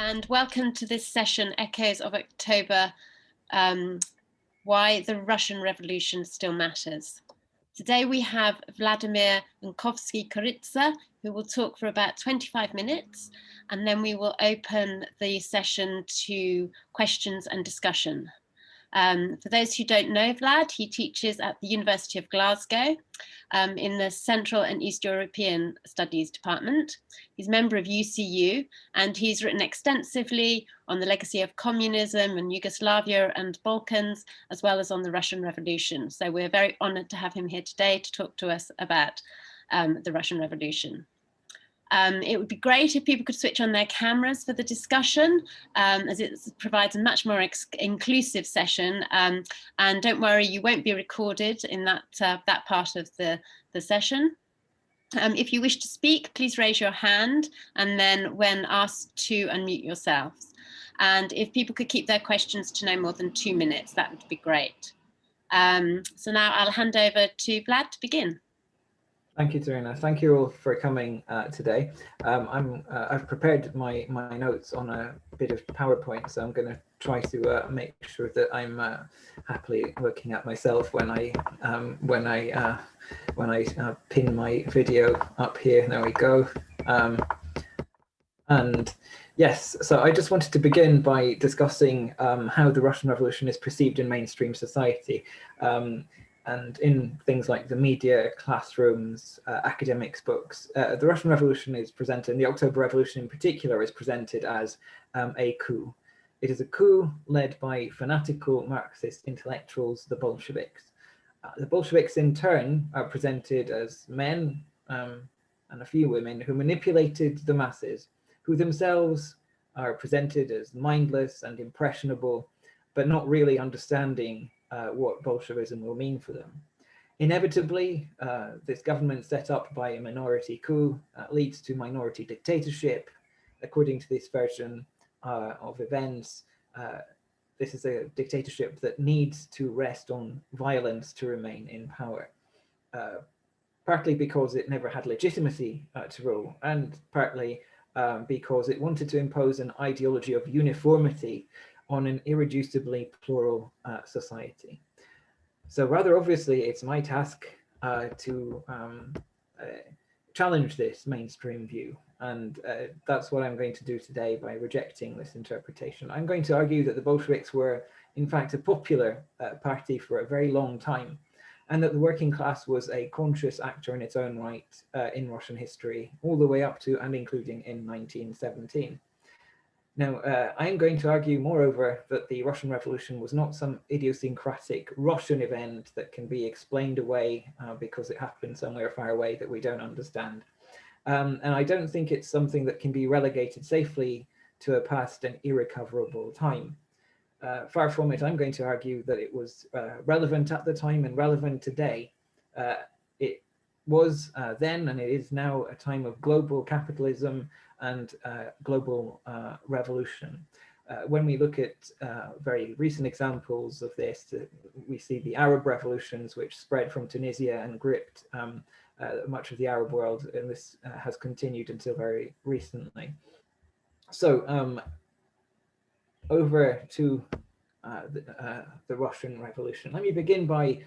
and welcome to this session, Echoes of October, Why the Russian Revolution Still Matters. Today we have Vladimir Unkovski-Korica, who will talk for about 25 minutes, and then we will open the session to questions and discussion. For those who don't know Vlad, he teaches at the University of Glasgow in the Central and East European Studies Department. He's a member of UCU, and he's written extensively on the legacy of communism in Yugoslavia and Balkans, as well as on the Russian Revolution. So we're very honored to have him here today to talk to us about the Russian Revolution. It would be great if people could switch on their cameras for the discussion, as it provides a much more inclusive session. And don't worry, you won't be recorded in that part of the session. If you wish to speak, please raise your hand, and then when asked to unmute yourselves. And if people could keep their questions to no more than 2 minutes, that would be great. So now I'll hand over to Vlad to begin. Thank you, Tarina. Thank you all for coming today. I've prepared my notes on a bit of PowerPoint, so I'm going to try to make sure that I'm happily looking at myself when I pin my video up here. There we go. And yes, so I just wanted to begin by discussing how the Russian Revolution is perceived in mainstream society. And in things like the media, classrooms, academics, books, the Russian Revolution is presented, and the October Revolution in particular is presented as a coup. It is a coup led by fanatical Marxist intellectuals, the Bolsheviks. The Bolsheviks in turn are presented as men and a few women who manipulated the masses, who themselves are presented as mindless and impressionable, but not really understanding what Bolshevism will mean for them. Inevitably, this government set up by a minority coup leads to minority dictatorship. According to this version of events, this is a dictatorship that needs to rest on violence to remain in power, partly because it never had legitimacy to rule, and partly because it wanted to impose an ideology of uniformity on an irreducibly plural society. So rather obviously, it's my task to challenge this mainstream view. And that's what I'm going to do today by rejecting this interpretation. I'm going to argue that the Bolsheviks were, in fact, a popular party for a very long time, and that the working class was a conscious actor in its own right in Russian history, all the way up to and including in 1917. Now, I am going to argue, moreover, that the Russian Revolution was not some idiosyncratic Russian event that can be explained away because it happened somewhere far away that we don't understand. And I don't think it's something that can be relegated safely to a past and irrecoverable time. Far from it, I'm going to argue that it was relevant at the time and relevant today. It was then, and it is now, a time of global capitalism and global revolution. When we look at very recent examples of this, we see the Arab revolutions, which spread from Tunisia and gripped much of the Arab world, and this has continued until very recently. So over to the Russian Revolution. Let me begin by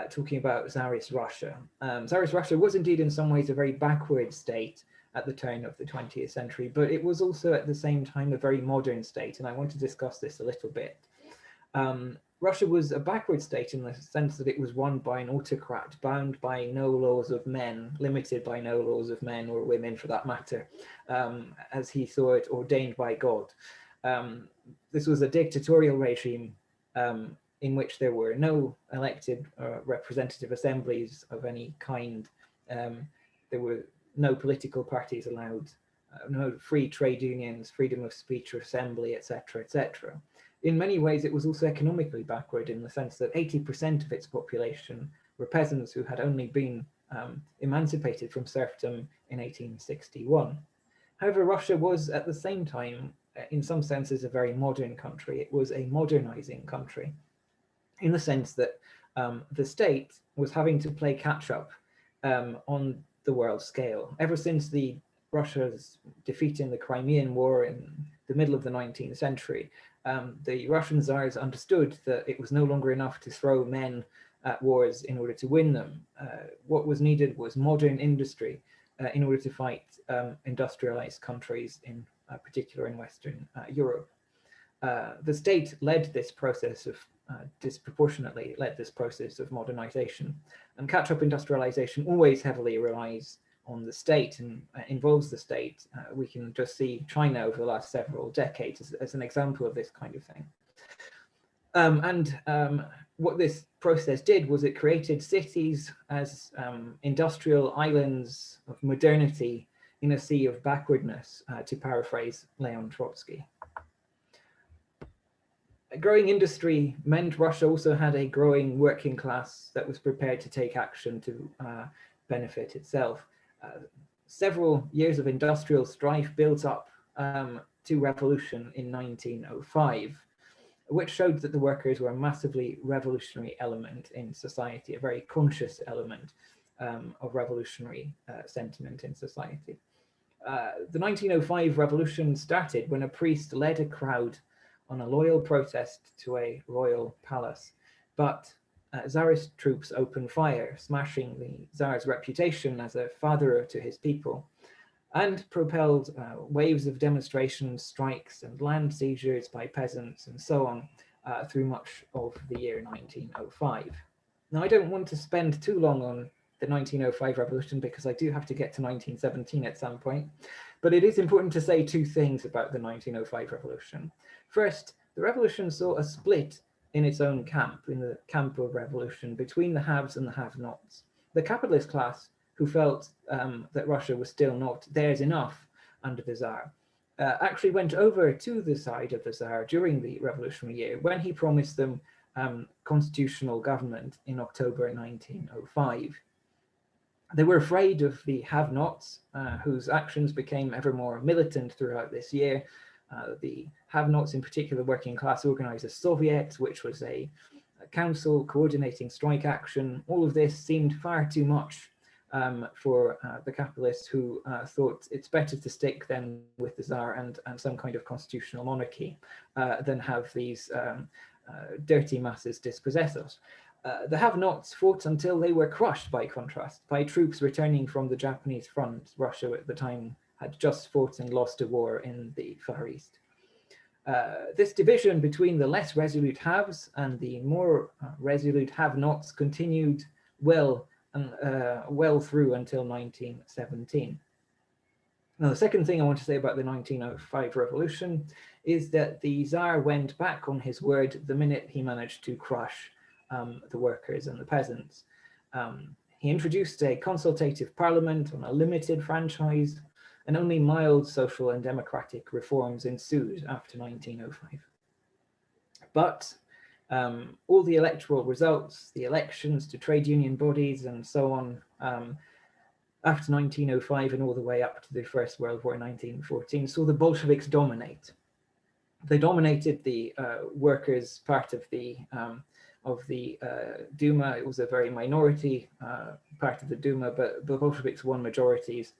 talking about Tsarist Russia. Tsarist Russia was indeed in some ways a very backward state at the turn of the 20th century, but it was also at the same time a very modern state, and I want to discuss this a little bit. Russia was a backward state in the sense that it was run by an autocrat, bound by no laws of men, limited by no laws of men or women for that matter, as he saw it, ordained by God. This was a dictatorial regime in which there were no elected representative assemblies of any kind. There were no political parties allowed, no free trade unions, freedom of speech or assembly, etc., etc. In many ways, it was also economically backward in the sense that 80% of its population were peasants who had only been emancipated from serfdom in 1861. However, Russia was at the same time, in some senses, a very modern country. It was a modernizing country in the sense that the state was having to play catch up on the world scale. Ever since Russia's defeat in the Crimean War in the middle of the 19th century, the Russian Tsars understood that it was no longer enough to throw men at wars in order to win them. What was needed was modern industry in order to fight industrialized countries, in particular in Western Europe. The state led this process of disproportionately led this process of modernization, and catch-up industrialization always heavily relies on the state and involves the state. We can just see China over the last several decades as an example of this kind of thing. What this process did was it created cities as industrial islands of modernity in a sea of backwardness, to paraphrase Leon Trotsky. A growing industry meant Russia also had a growing working class that was prepared to take action to benefit itself. Several years of industrial strife built up to revolution in 1905, which showed that the workers were a massively revolutionary element in society, a very conscious element of revolutionary sentiment in society. The 1905 revolution started when a priest led a crowd on a loyal protest to a royal palace, but Tsarist troops opened fire, smashing the Tsar's reputation as a father to his people, and propelled waves of demonstrations, strikes, and land seizures by peasants, and so on, through much of the year 1905. Now, I don't want to spend too long on the 1905 revolution because I do have to get to 1917 at some point, but it is important to say two things about the 1905 revolution. First, the revolution saw a split in its own camp, in the camp of revolution, between the haves and the have-nots. The capitalist class, who felt that Russia was still not theirs enough under the Tsar, actually went over to the side of the Tsar during the revolutionary year when he promised them constitutional government in October 1905. They were afraid of the have-nots, whose actions became ever more militant throughout this year. The have-nots, in particular working class, organized a Soviet, which was a council coordinating strike action. All of this seemed far too much for the capitalists, who thought it's better to stick then with the Tsar and some kind of constitutional monarchy than have these dirty masses dispossess us. The have-nots fought until they were crushed, by contrast, by troops returning from the Japanese front. Russia at the time had just fought and lost a war in the Far East. This division between the less resolute haves and the more resolute have-nots continued well through until 1917. Now, the second thing I want to say about the 1905 revolution is that the Tsar went back on his word the minute he managed to crush the workers and the peasants. He introduced a consultative parliament on a limited franchise, and only mild social and democratic reforms ensued after 1905. But all the electoral results, the elections to trade union bodies and so on, after 1905 and all the way up to the First World War in 1914, saw the Bolsheviks dominate. They dominated the workers' part of the Duma. It was a very minority part of the Duma, but the Bolsheviks won majorities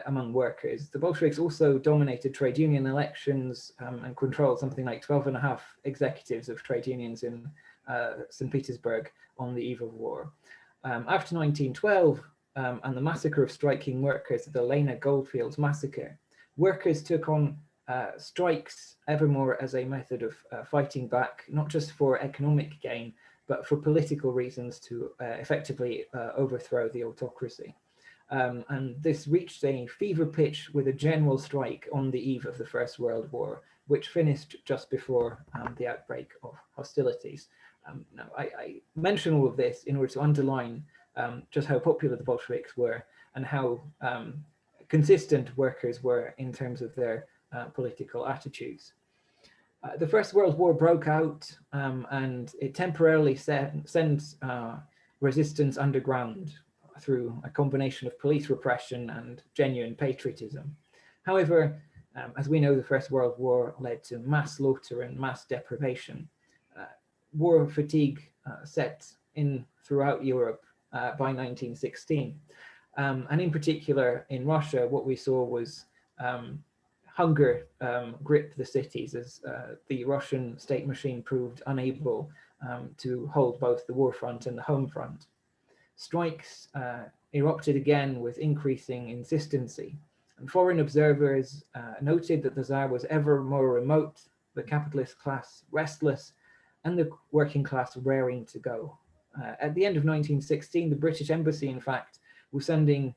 among workers. The Bolsheviks also dominated trade union elections and controlled something like 12.5 executives of trade unions in St. Petersburg on the eve of war. After 1912 and the massacre of striking workers, the Lena Goldfields massacre, workers took on strikes evermore as a method of fighting back, not just for economic gain, but for political reasons to effectively overthrow the autocracy. And this reached a fever pitch with a general strike on the eve of the First World War, which finished just before the outbreak of hostilities. Now, I mention all of this in order to underline just how popular the Bolsheviks were and how consistent workers were in terms of their political attitudes. The First World War broke out and it temporarily sent resistance underground through a combination of police repression and genuine patriotism. However, as we know, the First World War led to mass slaughter and mass deprivation. War fatigue set in throughout Europe by 1916. And in particular, in Russia, what we saw was hunger gripped the cities as the Russian state machine proved unable to hold both the war front and the home front. Strikes erupted again with increasing insistency, and foreign observers noted that the Tsar was ever more remote, the capitalist class restless, and the working class raring to go. At the end of 1916, the British embassy, in fact, was sending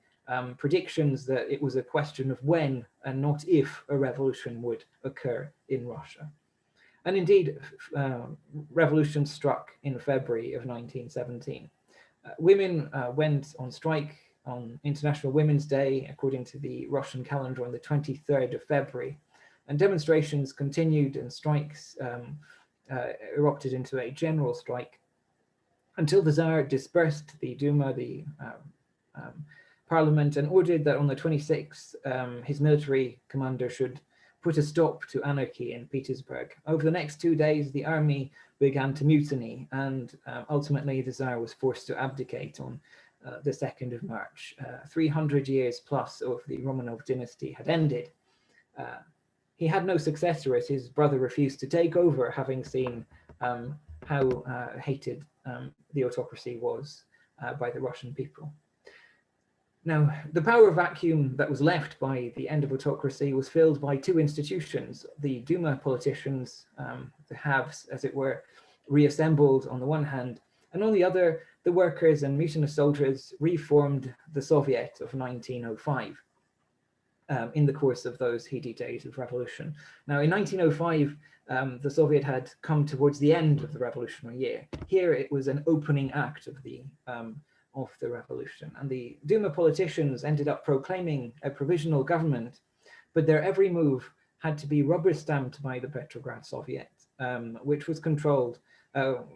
predictions that it was a question of when and not if a revolution would occur in Russia. And indeed, revolution struck in February of 1917. Women went on strike on International Women's Day, according to the Russian calendar, on the 23rd of February. And demonstrations continued, and strikes erupted into a general strike until the Tsar dispersed the Duma, the parliament, and ordered that on the 26th, his military commander should put a stop to anarchy in Petersburg. Over the next 2 days, the army began to mutiny, and ultimately the Tsar was forced to abdicate on the 2nd of March. 300 years plus of the Romanov dynasty had ended. He had no successor as his brother refused to take over, having seen how hated the autocracy was by the Russian people. Now, the power vacuum that was left by the end of autocracy was filled by two institutions: the Duma politicians, the haves, as it were, reassembled on the one hand, and on the other, the workers and mutinous soldiers reformed the Soviet of 1905 in the course of those heady days of revolution. Now, in 1905, the Soviet had come towards the end of the revolutionary year. Here, it was an opening act of the revolution, and the Duma politicians ended up proclaiming a provisional government, but their every move had to be rubber stamped by the Petrograd Soviet, which was controlled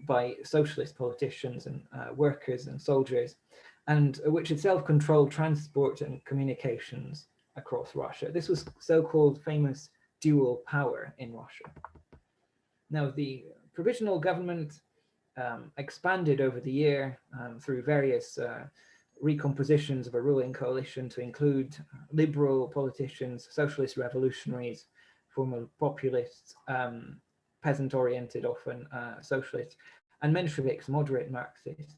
by socialist politicians and workers and soldiers, and which itself controlled transport and communications across Russia. This was so-called famous dual power in Russia. Now, the provisional government expanded over the year through various recompositions of a ruling coalition to include liberal politicians, socialist revolutionaries, former populists, peasant-oriented often socialists, and Mensheviks, moderate Marxists.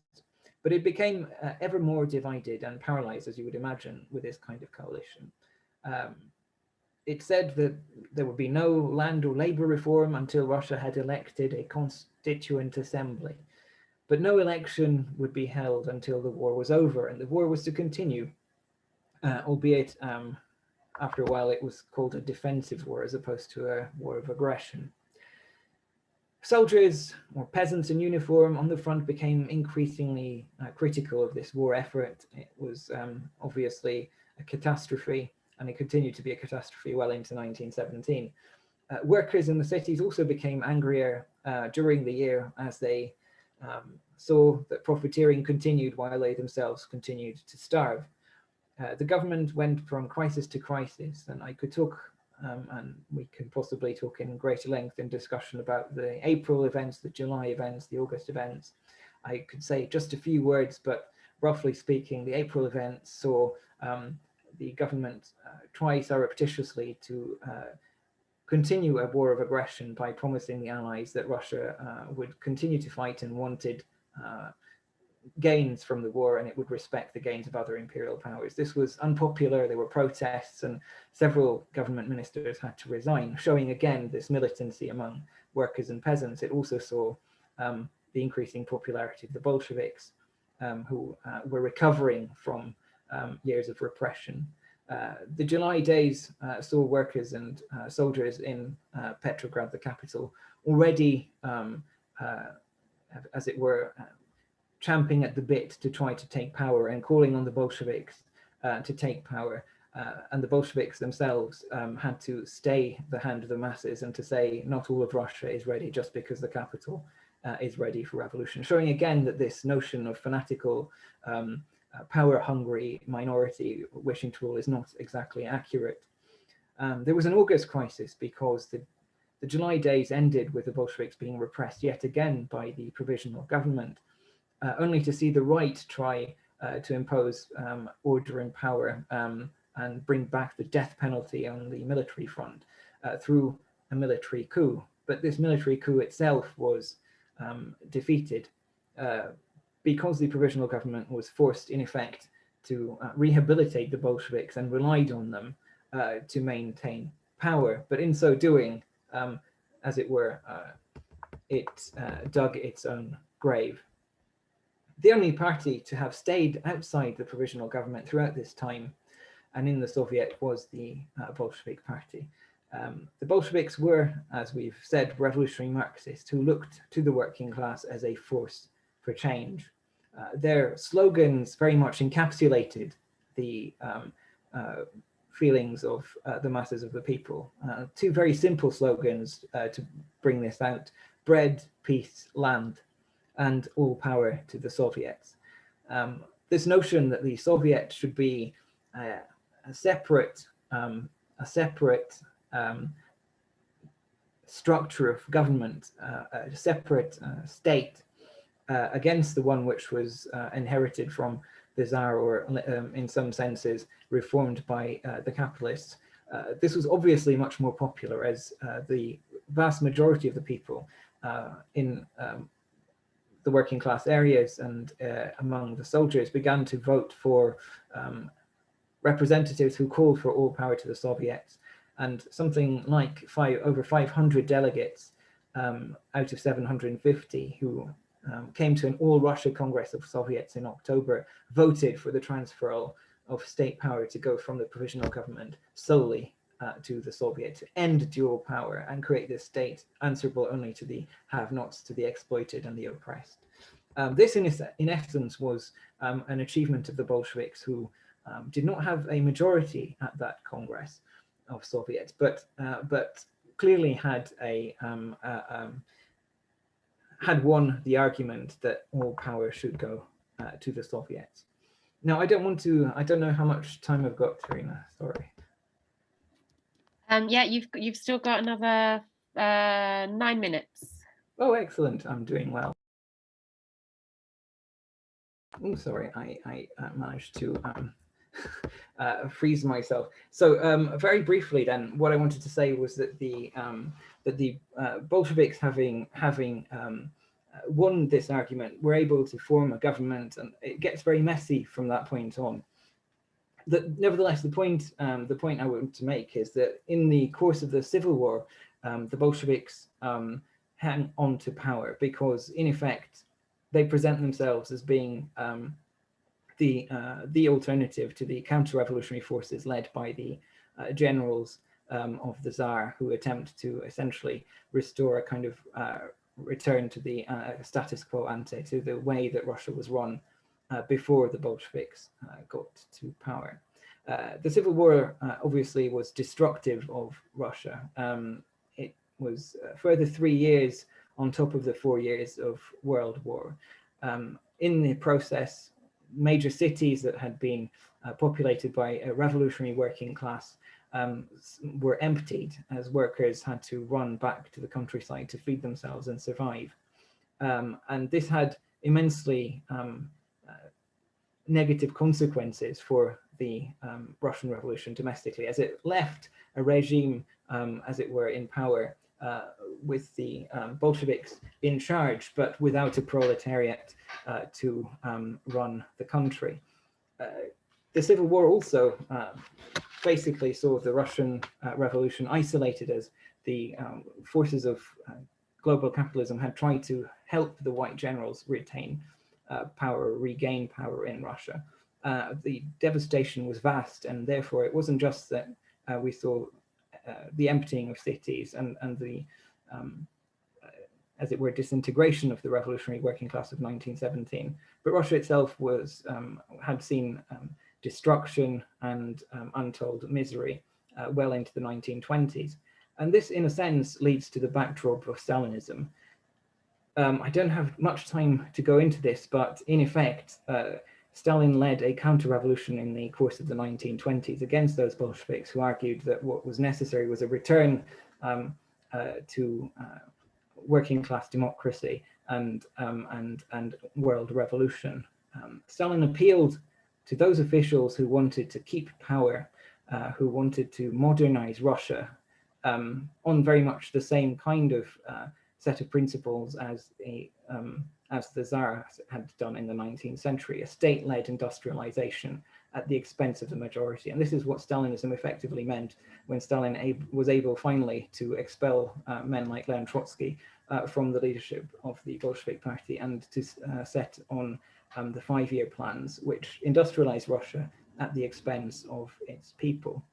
But it became ever more divided and paralyzed, as you would imagine, with this kind of coalition. It said that there would be no land or labor reform until Russia had elected a constituent assembly. But no election would be held until the war was over, and the war was to continue, albeit after a while it was called a defensive war as opposed to a war of aggression. Soldiers or peasants in uniform on the front became increasingly critical of this war effort. It was obviously a catastrophe, and it continued to be a catastrophe well into 1917. Workers in the cities also became angrier during the year as they saw that profiteering continued while they themselves continued to starve. The government went from crisis to crisis, and I could talk, and we can possibly talk in greater length in discussion about the April events, the July events, the August events. I could say just a few words, but roughly speaking, the April events saw the government try surreptitiously to continue a war of aggression by promising the Allies that Russia would continue to fight and wanted gains from the war, and it would respect the gains of other imperial powers. This was unpopular. There were protests, and several government ministers had to resign, showing again this militancy among workers and peasants. It also saw the increasing popularity of the Bolsheviks, who were recovering from years of repression. The July days saw workers and soldiers in Petrograd, the capital, already, as it were, champing at the bit to try to take power and calling on the Bolsheviks to take power. And the Bolsheviks themselves had to stay the hand of the masses and to say not all of Russia is ready just because the capital is ready for revolution, showing again that this notion of fanatical power-hungry minority wishing to rule is not exactly accurate. There was an August crisis because the July days ended with the Bolsheviks being repressed yet again by the provisional government, only to see the right try to impose order and power and bring back the death penalty on the military front through a military coup. But this military coup itself was defeated because the provisional government was forced, in effect, to rehabilitate the Bolsheviks and relied on them to maintain power. But in so doing, as it were, it dug its own grave. The only party to have stayed outside the provisional government throughout this time and in the Soviet was the Bolshevik party. The Bolsheviks were, as we've said, revolutionary Marxists who looked to the working class as a force for change. Their slogans very much encapsulated the feelings of the masses of the people. Two very simple slogans to bring this out: bread, peace, land, and all power to the Soviets. This notion that the Soviet should be a separate structure of government, a separate state against the one which was inherited from the Tsar, or in some senses reformed by the capitalists. This was obviously much more popular, as the vast majority of the people in the working class areas and among the soldiers began to vote for representatives who called for all power to the Soviets. And something like over 500 delegates out of 750 who came to an all Russia Congress of Soviets in October voted for the transfer of state power to go from the provisional government solely to the Soviet, to end dual power and create this state answerable only to the have-nots, to the exploited and the oppressed. This in essence was an achievement of the Bolsheviks, who did not have a majority at that Congress of Soviets, but clearly had had won the argument that all power should go to the Soviets. Now, I don't know how much time I've got, Karina, sorry. Yeah, you've still got another 9 minutes. Oh, excellent, I'm doing well. Oh, sorry, I managed to freeze myself. So very briefly then, what I wanted to say was that the Bolsheviks, having won this argument, were able to form a government, and it gets very messy from that point on. Nevertheless, the point I want to make is that in the course of the Civil War, the Bolsheviks hang on to power because, in effect, they present themselves as being the alternative to the counter-revolutionary forces led by the generals of the Tsar, who attempt to essentially restore a kind of return to the status quo ante, to the way that Russia was run before the Bolsheviks got to power. The Civil War obviously was destructive of Russia. It was a further 3 years on top of the 4 years of World War. In the process, major cities that had been populated by a revolutionary working class were emptied as workers had to run back to the countryside to feed themselves and survive. And this had immensely negative consequences for the Russian Revolution domestically, as it left a regime, as it were, in power with the Bolsheviks in charge, but without a proletariat to run the country. The Civil War also basically saw the Russian Revolution isolated, as the forces of global capitalism had tried to help the white generals retain power, regain power in Russia. The devastation was vast, and therefore it wasn't just that we saw the emptying of cities and the, as it were, disintegration of the revolutionary working class of 1917, but Russia itself was had seen destruction and untold misery well into the 1920s. And this, in a sense, leads to the backdrop of Stalinism. I don't have much time to go into this, but in effect, Stalin led a counter-revolution in the course of the 1920s against those Bolsheviks who argued that what was necessary was a return to working class democracy and world revolution. Stalin appealed to those officials who wanted to keep power who wanted to modernize Russia on very much the same kind of set of principles as the Tsar had done in the 19th century, a state-led industrialization at the expense of the majority. And this is what Stalinism effectively meant when Stalin was able finally to expel men like Leon Trotsky from the leadership of the Bolshevik Party and to set on the 5-year plans, which industrialized Russia at the expense of its people.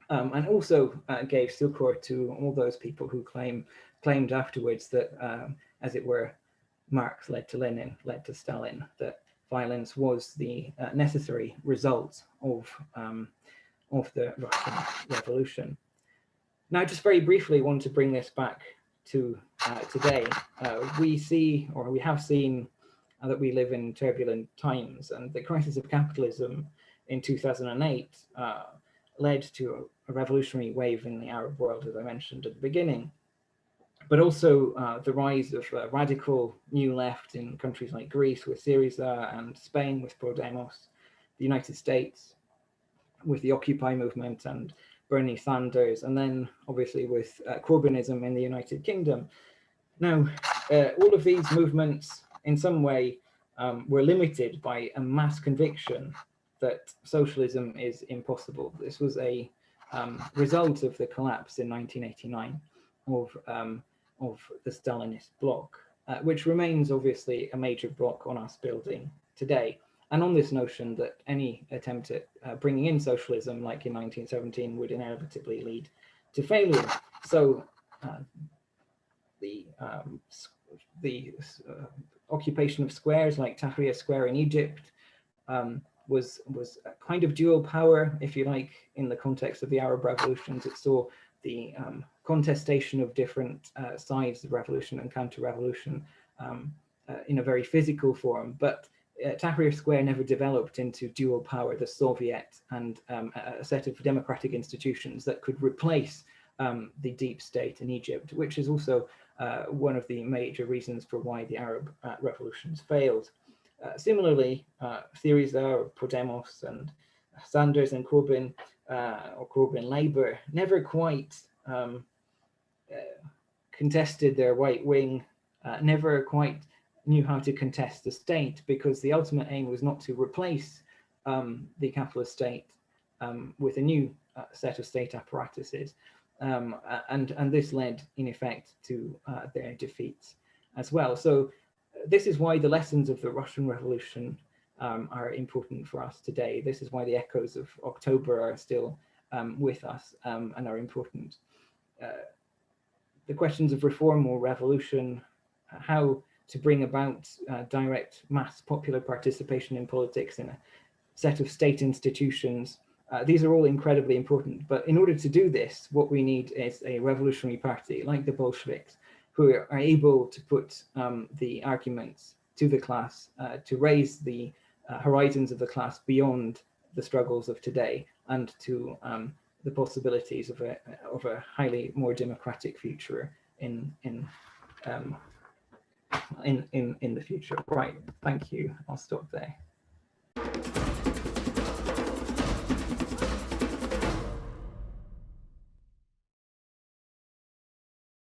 And also gave succor to all those people who claimed afterwards that, as it were, Marx led to Lenin, led to Stalin, that violence was the necessary result of the Russian Revolution. Now, just very briefly, want to bring this back to today. We have seen that we live in turbulent times, and the crisis of capitalism in 2008 led to a revolutionary wave in the Arab world, as I mentioned at the beginning, but also the rise of radical new left in countries like Greece with Syriza and Spain with Podemos, the United States with the Occupy movement and Bernie Sanders, and then obviously with Corbynism in the United Kingdom. Now, all of these movements in some way were limited by a mass conviction that socialism is impossible. This was a result of the collapse in 1989 of the Stalinist bloc, which remains obviously a major bloc on us building today. And on this notion that any attempt at bringing in socialism, like in 1917, would inevitably lead to failure. So the occupation of squares like Tahrir Square in Egypt was a kind of dual power, if you like, in the context of the Arab revolutions. It saw the contestation of different sides of revolution and counter-revolution in a very physical form, but Tahrir Square never developed into dual power, the Soviet and a set of democratic institutions that could replace the deep state in Egypt, which is also one of the major reasons for why the Arab revolutions failed. Similarly, Syriza or Podemos and Sanders and Corbyn, or Corbyn Labour, never quite contested their right wing, never quite knew how to contest the state, because the ultimate aim was not to replace the capitalist state with a new set of state apparatuses. And this led, in effect, to their defeats as well. So this is why the lessons of the Russian Revolution are important for us today. This is why the echoes of October are still with us and are important. The questions of reform or revolution, how to bring about direct mass popular participation in politics in a set of state institutions, these are all incredibly important. But in order to do this, what we need is a revolutionary party like the Bolsheviks, who are able to put the arguments to the class, to raise the horizons of the class beyond the struggles of today and to the possibilities of a highly more democratic future in the future. Right, thank you. I'll stop there.